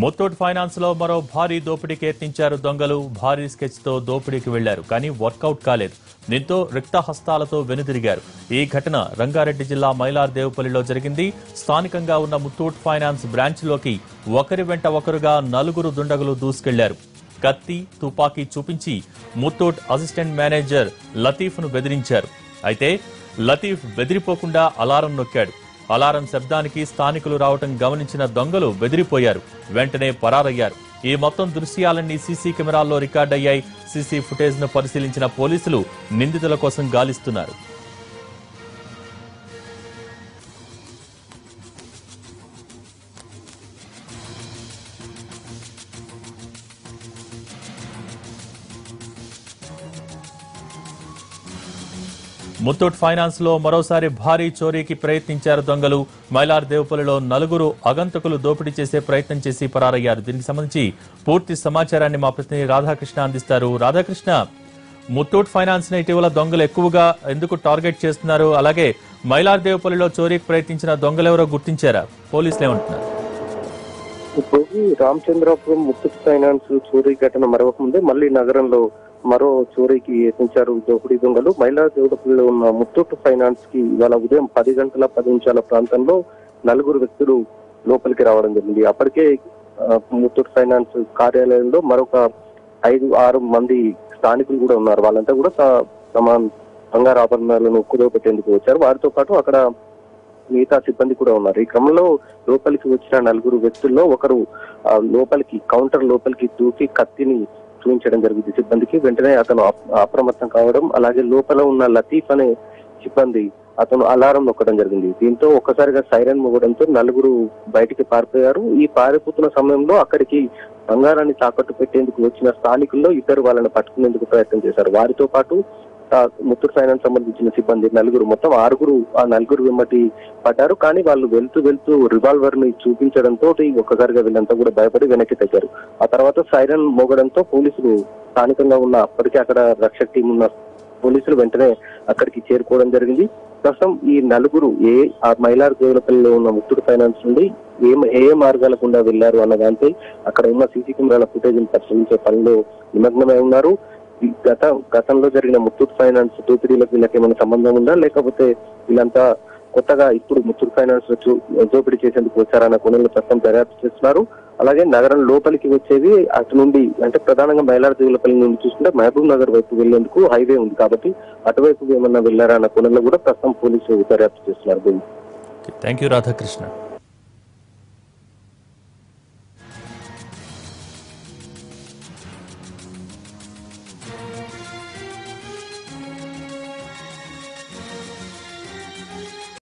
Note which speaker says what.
Speaker 1: Muthoot finance లో మరో భారీ దోపిడీకి యత్నించారు దొంగలు. భారీ స్కెచ్ తో దోపిడీకి వెళ్లారు, కానీ వర్కౌట్ కాలేదు. దీంతో రిక్త హస్తాలతో వెనుదిరిగారు. ఈ ఘటన రంగారెడ్డి జిల్లా మైలార్ దేవుపల్లిలో జరిగింది. స్థానికంగా ఉన్న ముత్తూట్ ఫైనాన్స్ బ్రాంచ్ లోకి ఒకరి వెంట ఒకరుగా 4 దుండగులు దూసుకెళ్లారు. కత్తి, తుపాకీ చూపించి ముత్తూట్ అసిస్టెంట్ మేనేజర్ లతీఫ్ ను బెదిరించారు. అయితే లతీఫ్ బెదిరిపోకుండా అలారం నొక్కాడు. అలారం శబ్దానికి స్థానికులు రావటం గమనించిన దొంగలు బెదిరిపోయారు. వెంటనే పరారయ్యారు. ఈ మొత్తం దృశ్యాలన్నీ సీసీ కెమెరాల్లో రికార్డయ్యాయి. సీసీ ఫుటేజ్ ను పరిశీలించిన పోలీసులు నిందితుల కోసం గాలిస్తున్నారు. ముత్తూట్ ఫైనాన్స్ లో మరోసారి భారీ చోరీకి ప్రయత్నించారు దొంగలు. మైలార్ దేవుపల్లిలో 4 అగంతకులు దోపిడీ చేసే ప్రయత్నం చేసి పరారయ్యారు. దీనికి సంబంధించి పూర్తి సమాచారాన్ని మా ప్రతినిధి రాధాకృష్ణ అందిస్తారు. రాధాకృష్ణ, ముత్తూట్ ఫైనాన్స్ ని ఇటీవల దొంగలు ఎక్కువగా ఎందుకు టార్గెట్ చేస్తున్నారు? అలాగే మైలార్ దేవుపల్లిలో చోరీకి ప్రయత్నించిన దొంగలెవరో గుర్తించారా? పోలీసులు ఏమంటున్నారు?
Speaker 2: ఇప్పుడు రామచంద్రాపురం ముత్తూట్ ఫైనాన్స్ చోరీ ఘటన మరొక ముందే మళ్లీ నగరంలో మరో చోరీకి యత్నించారు దోపిడీ దొంగలు. మైలార్ దేవుపల్లిలో ఉన్న ముత్తూట్ ఫైనాన్స్ కి ఇవాళ ఉదయం 10 గంటల 10 నిమిషాల ప్రాంతంలో 4 వ్యక్తులు లోపలికి రావడం జరిగింది. అప్పటికే ముత్తూట్ ఫైనాన్స్ కార్యాలయంలో మరొక 5-6 మంది స్థానికులు కూడా ఉన్నారు. వాళ్ళంతా కూడా తమ బంగారు ఆభరణాలను కుదవపెట్టేందుకు వచ్చారు. వారితో పాటు అక్కడ మిగతా సిబ్బంది కూడా ఉన్నారు. ఈ క్రమంలో లోపలికి వచ్చిన 4 వ్యక్తుల్లో ఒకరు కౌంటర్ లోపలికి దూకి కత్తిని చూపించడం జరిగింది సిబ్బందికి. వెంటనే అతను అప్రమత్తం కావడం, అలాగే లోపల ఉన్న లతీఫ్ అనే సిబ్బంది అతను అలారం నొక్కడం జరిగింది. దీంతో ఒక్కసారిగా సైరన్ మోగడంతో 4 బయటికి పారిపోయారు. ఈ పారిపోతున్న సమయంలో అక్కడికి బంగారాన్ని తాకట్టు పెట్టేందుకు వచ్చిన స్థానికుల్లో 2 వాళ్ళని పట్టుకునేందుకు ప్రయత్నం చేశారు. వారితో పాటు ముత్తూట్ ఫైనాన్స్ సంబంధించిన సిబ్బంది 4, మొత్తం 6 ఆ 4 వెంబటి పడ్డారు. కానీ వాళ్ళు వెళ్తూ రివాల్వర్ ని చూపించడంతో ఒక్కసారిగా వీళ్ళంతా కూడా భయపడి వెనక్కి తగ్గారు. ఆ తర్వాత సైరన్ మోగడంతో పోలీసులు స్థానికంగా ఉన్న అప్పటికే అక్కడ రక్షక టీం ఉన్న పోలీసులు వెంటనే అక్కడికి చేరుకోవడం జరిగింది. ప్రస్తుతం ఈ 4 ఆ మైలార్ దేవులపల్లిలో ఉన్న ముత్తూట్ ఫైనాన్స్ నుండి ఏ మార్గాల గుండా వెళ్లారు అన్న దానిపై అక్కడ ఉన్న సీసీ కెమెరాల ఫుటేజ్ పరిశీలించే పనిలో నిమగ్నమై ఉన్నారు. గతంలో జరిగిన ముత్తూట్ ఫైనాన్స్ దోపిడీలకు వీళ్ళకి ఏమైనా సంబంధం ఉందా, లేకపోతే వీళ్ళంతా కొత్తగా ఇప్పుడు ముత్తూట్ ఫైనాన్స్ దోపిడీ చేసేందుకు వచ్చారన్న కోణంలో ప్రస్తుతం దర్యాప్తు చేస్తున్నారు. అలాగే నగరం లోపలికి వచ్చేది అటు నుండి, అంటే ప్రధానంగా మైలార్ దేవులపల్లి నుండి చూసుకుంటే మహబూబ్ నగర్ వైపు వెళ్లేందుకు హైవే ఉంది కాబట్టి అటువైపు ఏమన్నా వెళ్లారా అన్న కోణంలో కూడా ప్రస్తుతం పోలీసులు దర్యాప్తు చేస్తున్నారు.
Speaker 1: Thank you Radhakrishna.